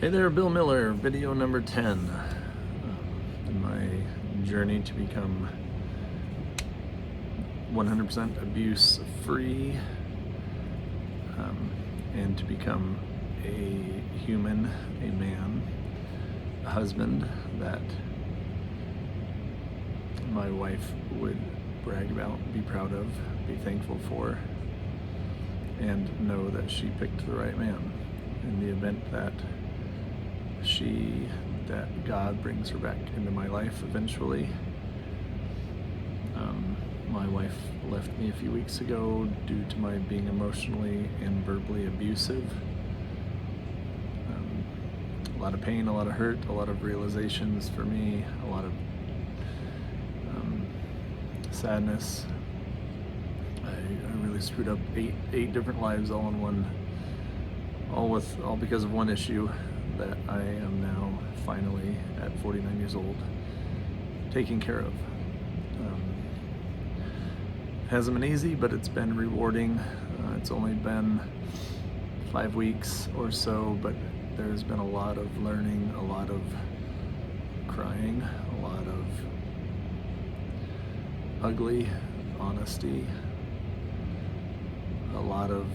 Hey there, Bill Miller, video number 10 in my journey to become 100% abuse free and to become a human, a man, a husband that my wife would brag about, be proud of, be thankful for, and know that she picked the right man. In the event that God brings her back into my life eventually. My wife left me a few weeks ago due to my being emotionally and verbally abusive. A lot of pain, a lot of hurt, a lot of realizations for me, a lot of sadness. I really screwed up eight different lives all in one, all because of one issue that I am now finally at 49 years old taking care of. Hasn't been easy, but it's been rewarding. It's only been 5 weeks or so, but there's been a lot of learning, a lot of crying, a lot of ugly honesty, a lot of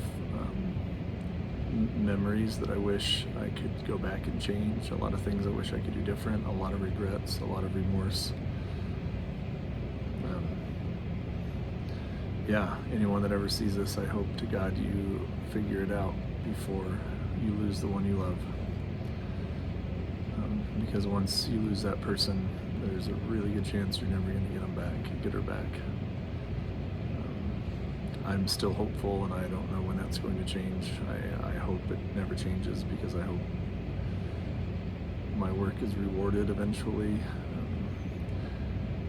memories that I wish I could go back and change, a lot of things I wish I could do different, a lot of regrets, a lot of remorse. Anyone that ever sees this, I hope to God you figure it out before you lose the one you love. Because once you lose that person, there's a really good chance you're never going to get her back. I'm still hopeful, and I don't know when that's going to change. I hope it never changes, because I hope my work is rewarded eventually.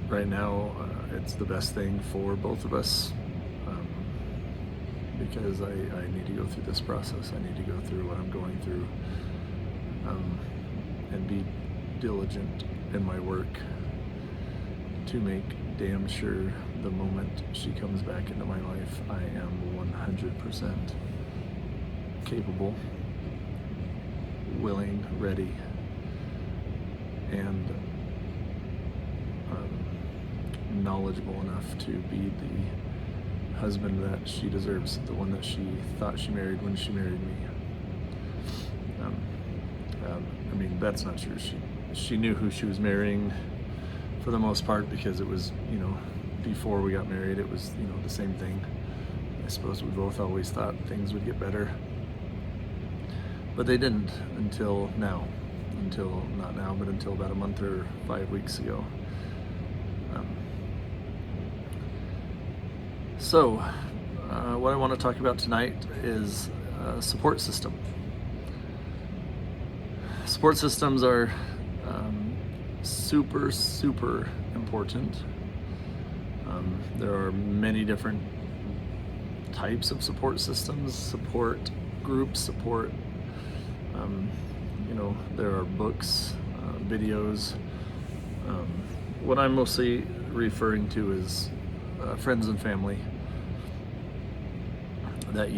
Right now, it's the best thing for both of us, because I need to go through this process. I need to go through what I'm going through, and be diligent in my work to make damn sure the moment she comes back into my life, I am 100% capable, willing, ready, and knowledgeable enough to be the husband that she deserves, the one that she thought she married when she married me. That's not true. She knew who she was marrying for the most part, because it was, before we got married, it was, the same thing. I suppose we both always thought things would get better, but they didn't until now. Not now, but until about a month or 5 weeks ago. What I want to talk about tonight is support system. Support systems are super important. There are many different types of support systems, support groups, there are books, videos. What I'm mostly referring to is friends and family that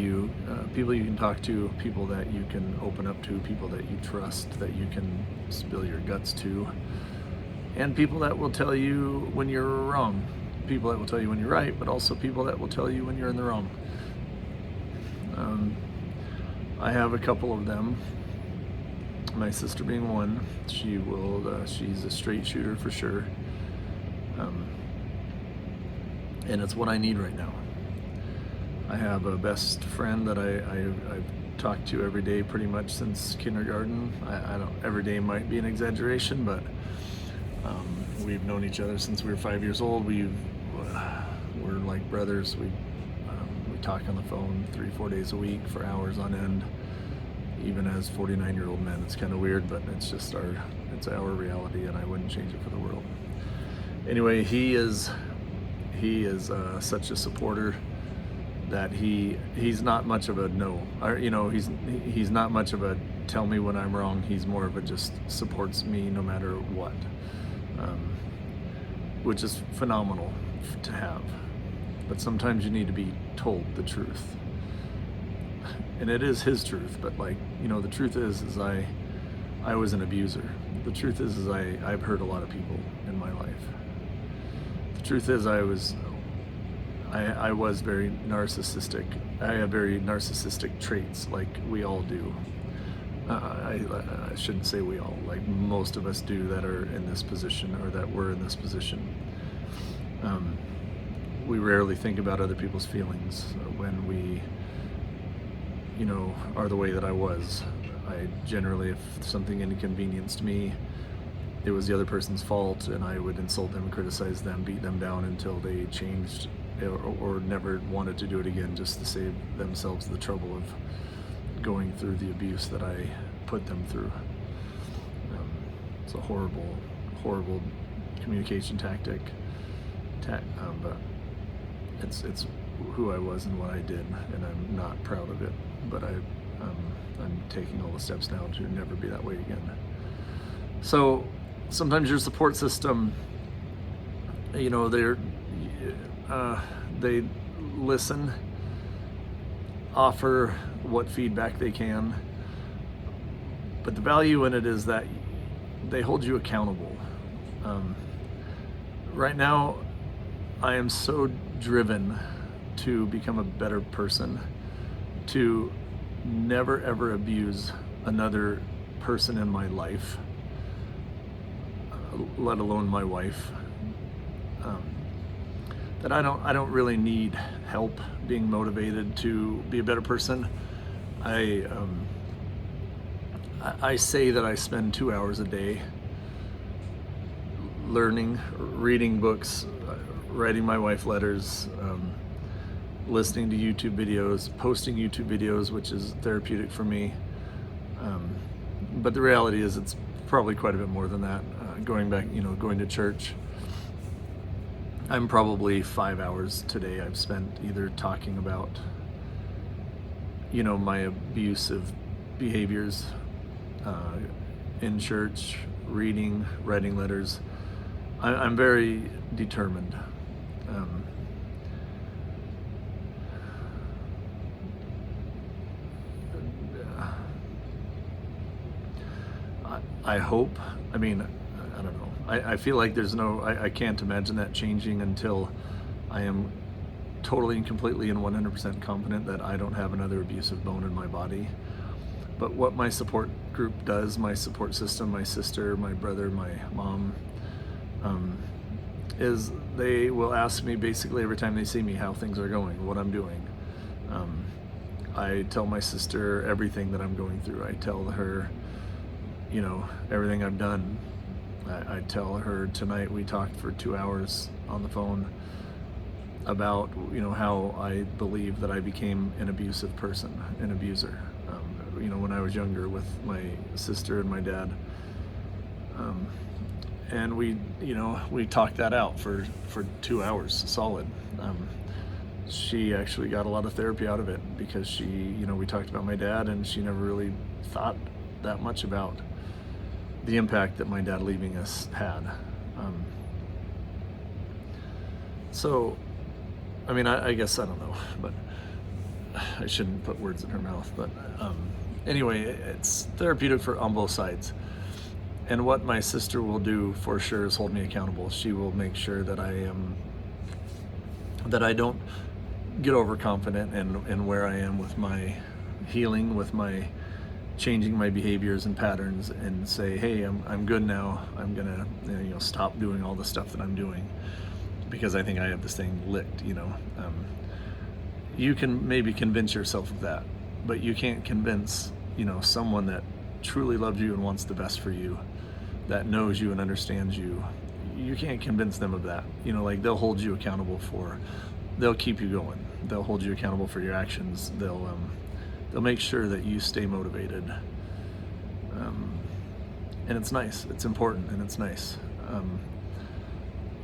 people you can talk to, people that you can open up to, people that you trust, that you can spill your guts to, and people that will tell you when you're wrong, people that will tell you when you're right, but also people that will tell you when you're in the wrong. I have a couple of them. My sister being one. She's a straight shooter for sure, and it's what I need right now. I have a best friend that I've talked to every day pretty much since kindergarten. I don't, every day might be an exaggeration, but we've known each other since we were 5 years old. We're like brothers. We talk on the phone 3-4 days a week for hours on end, even as 49-year-old men. It's kind of weird, but it's just our reality, and I wouldn't change it for the world. Anyway, he is such a supporter that he's not much of a no, he's not much of a tell me when I'm wrong. He's more of a just supports me no matter what, which is phenomenal to have. But sometimes you need to be told the truth, and it is his truth. But the truth is I I was an abuser. The truth is I've hurt a lot of people in my life. The truth is I was very narcissistic. I have very narcissistic traits, like we all do. I shouldn't say we all, like most of us do that are in this position or that were in this position. We rarely think about other people's feelings when we, are the way that I was. I generally, if something inconvenienced me, it was the other person's fault, and I would insult them, criticize them, beat them down until they changed or never wanted to do it again, just to save themselves the trouble of going through the abuse that I put them through. It's a horrible, horrible communication tactic, but it's who I was and what I did, and I'm not proud of it, but I'm taking all the steps now to never be that way again. So sometimes your support system, they listen, offer what feedback they can, but the value in it is that they hold you accountable. Right now, I am so driven to become a better person, to never ever abuse another person in my life, let alone my wife. That I don't really need help being motivated to be a better person. I say that I spend 2 hours a day learning, reading books, writing my wife letters, listening to YouTube videos, posting YouTube videos, which is therapeutic for me. But the reality is it's probably quite a bit more than that. Going to church. I'm probably 5 hours today I've spent either talking about, my abusive behaviors in church, reading, writing letters. I'm very determined. I hope, I don't know. I feel like I can't imagine that changing until I am totally and completely and 100% confident that I don't have another abusive bone in my body. But what my support group does, my support system, my sister, my brother, my mom, is they will ask me basically every time they see me how things are going, what I'm doing. I tell my sister everything that I'm going through. I tell her, everything I've done. I tell her tonight we talked for 2 hours on the phone about, how I believe that I became an abusive person, an abuser. When I was younger with my sister and my dad. And we talked that out for 2 hours solid. She actually got a lot of therapy out of it because we talked about my dad, and she never really thought that much about the impact that my dad leaving us had. I guess I don't know, but I shouldn't put words in her mouth. But anyway, it's therapeutic on both sides. And what my sister will do for sure is hold me accountable. She will make sure that I don't get overconfident in where I am with my healing, with my changing my behaviors and patterns, and say, hey, I'm good now. I'm gonna stop doing all the stuff that I'm doing because I think I have this thing licked. You can maybe convince yourself of that, but you can't convince someone that truly loves you and wants the best for you, that knows you and understands you. You can't convince them of that. They'll hold you accountable they'll keep you going. They'll hold you accountable for your actions. They'll make sure that you stay motivated. And it's nice, it's important, and it's nice.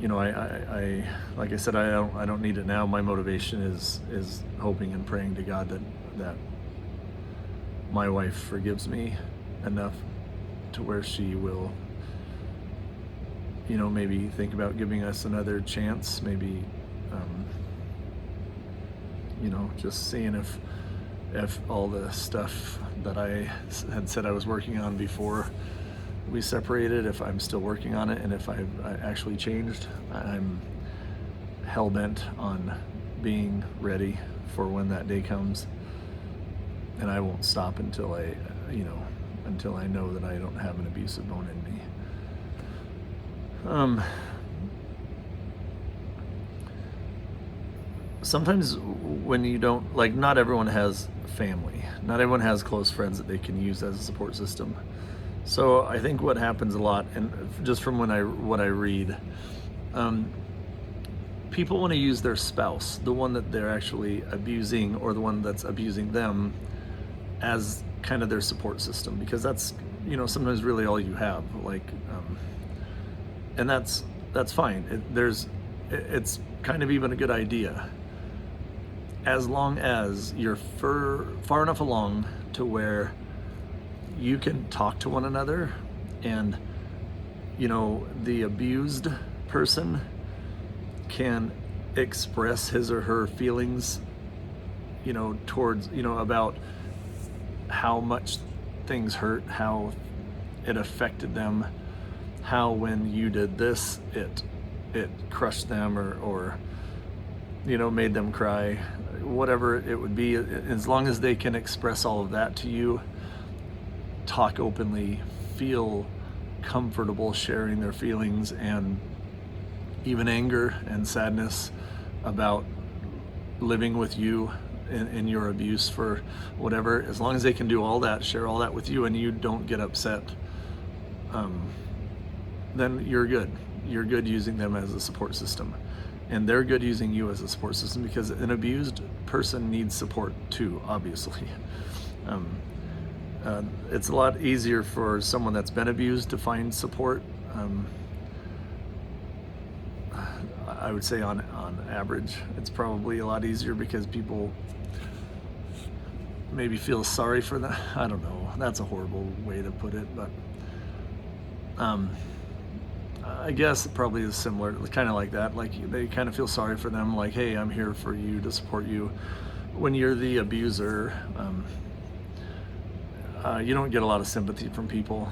I like I said, I don't need it now. My motivation is hoping and praying to God that my wife forgives me enough to where she will, maybe think about giving us another chance, maybe, just seeing if all the stuff that I had said I was working on before we separated, if I'm still working on it, and if I actually changed. I'm hell-bent on being ready for when that day comes, and I won't stop until until I know that I don't have an abusive bone in me. Sometimes when you don't, like, not everyone has family, not everyone has close friends that they can use as a support system. So I think what happens a lot, and just from what I read, people want to use their spouse, the one that they're actually abusing or the one that's abusing them, as kind of their support system, because that's, sometimes really all you have. And that's fine. It's kind of even a good idea, as long as you're far enough along to where you can talk to one another, and the abused person can express his or her feelings towards about how much things hurt, how it affected them, how when you did this it crushed them, or made them cry, whatever it would be. As long as they can express all of that to you, talk openly, feel comfortable sharing their feelings and even anger and sadness about living with you in your abuse for whatever, as long as they can do all that, share all that with you, and you don't get upset, then you're good. You're good using them as a support system, and they're good using you as a support system, because an abused person needs support too, obviously. It's a lot easier for someone that's been abused to find support. I would say on average, it's probably a lot easier because people maybe feel sorry for them. I don't know. That's a horrible way to put it, but I guess it probably is similar, kind of like that. Like, they kind of feel sorry for them, like, hey, I'm here for you, to support you. When you're the abuser, you don't get a lot of sympathy from people.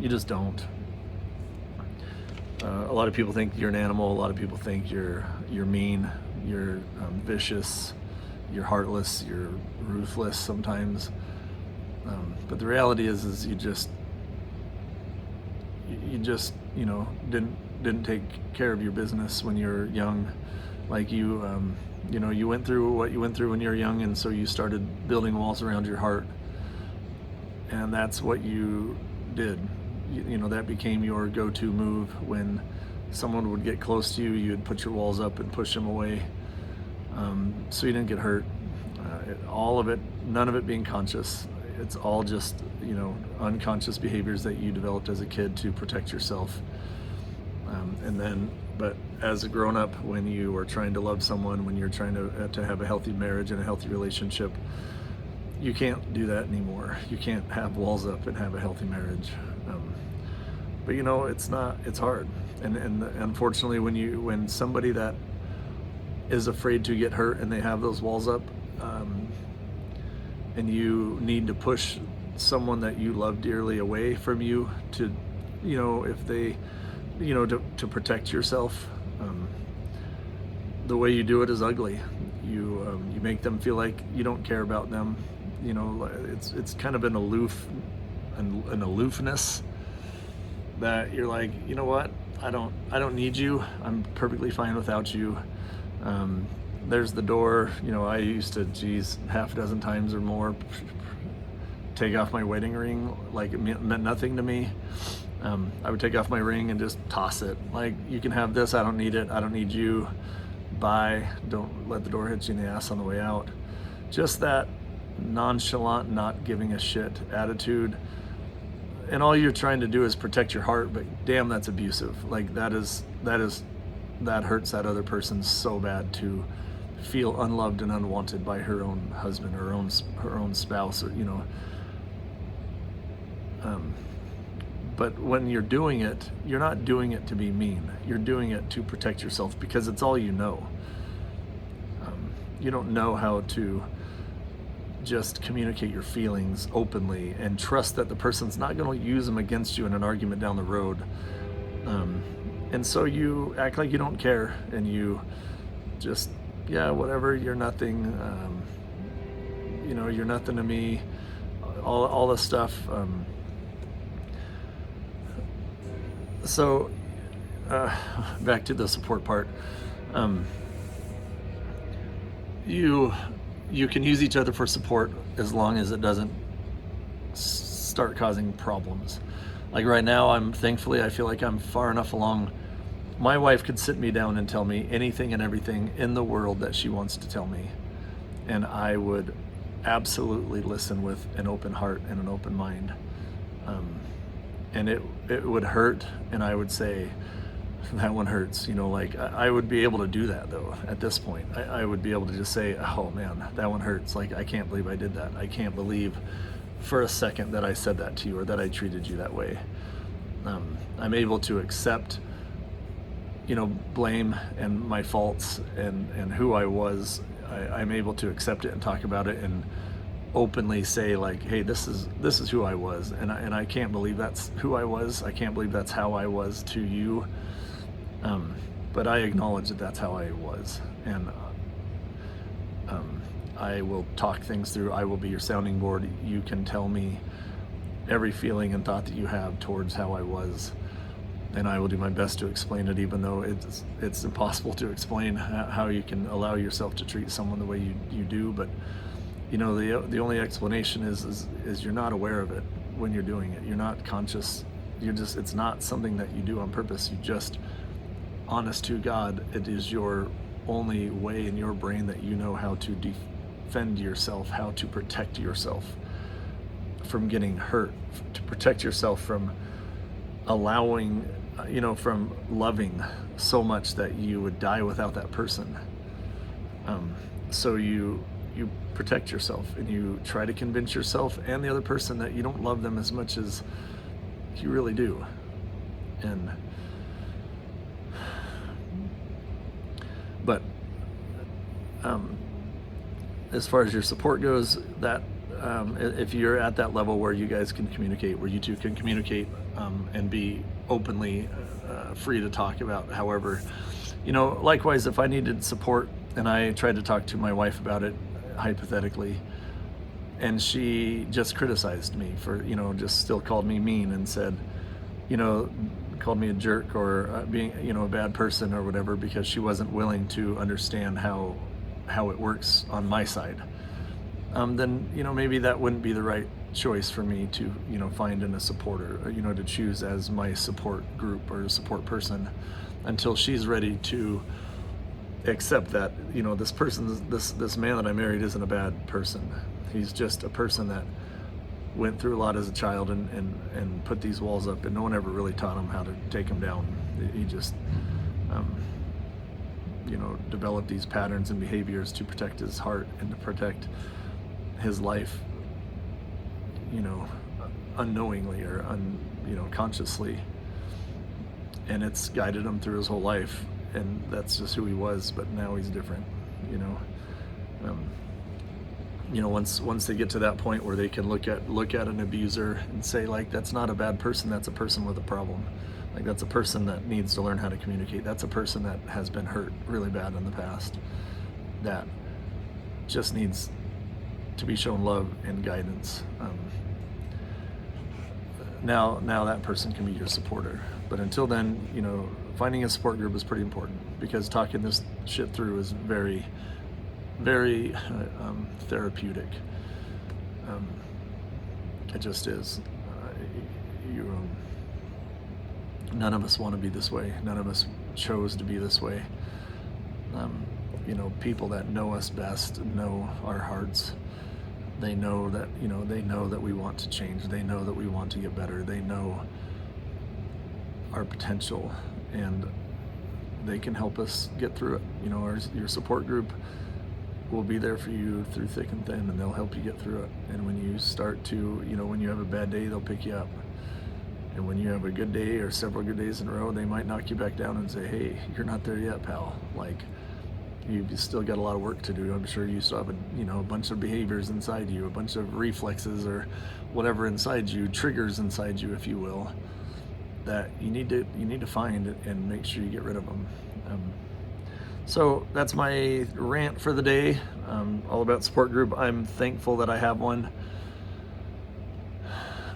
You just don't. A lot of people think you're an animal. A lot of people think you're mean, you're vicious, you're heartless, you're ruthless sometimes. But the reality is you just didn't take care of your business when you're young. Like, you went through what you went through when you were young, and so you started building walls around your heart, and that's what you did. That became your go-to move. When someone would get close to you, you'd put your walls up and push them away, so you didn't get hurt. All of it, none of it being conscious. It's all just unconscious behaviors that you developed as a kid to protect yourself. But as a grown-up, when you are trying to love someone, when you're trying to have a healthy marriage and a healthy relationship, you can't do that anymore. You can't have walls up and have a healthy marriage. But it's hard. And unfortunately, when somebody that is afraid to get hurt and they have those walls up, and you need to push someone that you love dearly away from you to, if they, to protect yourself, the way you do it is ugly. You make them feel like you don't care about them. It's kind of an aloofness that you're like, you know what? I don't need you. I'm perfectly fine without you. There's the door. I used to, half a dozen times or more, take off my wedding ring like it meant nothing to me. I would take off my ring and just toss it. Like, you can have this. I don't need it. I don't need you. Bye. Don't let the door hit you in the ass on the way out. Just that nonchalant, not giving a shit attitude. And all you're trying to do is protect your heart, but damn, that's abusive. Like, that hurts that other person so bad, to feel unloved and unwanted by her own husband or her own spouse, or but when you're doing it, you're not doing it to be mean. You're doing it to protect yourself, because it's all you know. You don't know how to just communicate your feelings openly and trust that the person's not going to use them against you in an argument down the road. And so you act like you don't care, and you just, yeah, whatever, you're nothing, you're nothing to me, all this stuff. So back to the support part. You can use each other for support as long as it doesn't start causing problems. Like right now, thankfully, I feel like I'm far enough along. My wife could sit me down and tell me anything and everything in the world that she wants to tell me, and I would absolutely listen with an open heart and an open mind. And it would hurt, and I would say, that one hurts, like I would be able to do that though. At this point, I would be able to just say, oh man, that one hurts. Like, I can't believe I did that. I can't believe for a second that I said that to you, or that I treated you that way. I'm able to accept, blame and my faults and who I was. I'm able to accept it and talk about it and openly say, like, hey, this is who I was, and I can't believe that's who I was. I can't believe that's how I was to you. But I acknowledge that that's how I was, and I will talk things through. I will be your sounding board. You can tell me every feeling and thought that you have towards how I was, and I will do my best to explain it, even though it's impossible to explain how you can allow yourself to treat someone the way you do. But the only explanation is you're not aware of it when you're doing it. You're not conscious. It's not something that you do on purpose. You just, honest to God, it is your only way in your brain that you know how to defend yourself, how to protect yourself from getting hurt, to protect yourself from allowing, from loving so much that you would die without that person. So you protect yourself, and you try to convince yourself and the other person that you don't love them as much as you really do. But as far as your support goes, that if you're at that level where you guys can communicate, where you two can communicate and be openly free to talk about, however, likewise, if I needed support and I tried to talk to my wife about it, hypothetically, and she just criticized me for, just still called me mean and said, called me a jerk or being, a bad person or whatever, because she wasn't willing to understand how it works on my side, then, maybe that wouldn't be the right choice for me to, find in a supporter, or, to choose as my support group or support person, until she's ready to accept that, this person, this man that I married isn't a bad person. He's just a person that went through a lot as a child and put these walls up, and no one ever really taught him how to take them down. He just, developed these patterns and behaviors to protect his heart and to protect his life, unknowingly or consciously. And it's guided him through his whole life, and that's just who he was. But now he's different, once they get to that point where they can look at an abuser and say, like, that's not a bad person, that's a person with a problem. Like, that's a person that needs to learn how to communicate. That's a person that has been hurt really bad in the past, that just needs to be shown love and guidance. Now that person can be your supporter. But until then, finding a support group is pretty important, because talking this shit through is very, very therapeutic. It just is. None of us want to be this way. None of us chose to be this way. People that know us best know our hearts. They know that, we want to change. They know that we want to get better. They know our potential, and they can help us get through it. Your support group will be there for you through thick and thin, and they'll help you get through it. And when you start to, when you have a bad day, they'll pick you up. And when you have a good day or several good days in a row, they might knock you back down and say, hey, you're not there yet, pal. Like, you've still got a lot of work to do. I'm sure you still have a bunch of behaviors inside you, a bunch of reflexes or whatever inside you, triggers inside you, if you will, that you need to find and make sure you get rid of them. So that's my rant for the day, all about support group. I'm thankful that I have one.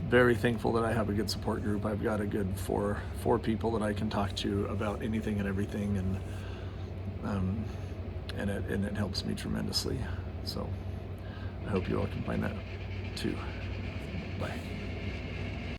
Very thankful that I have a good support group. I've got a good four people that I can talk to about anything and everything, and it helps me tremendously. So I hope you all can find that too. Bye.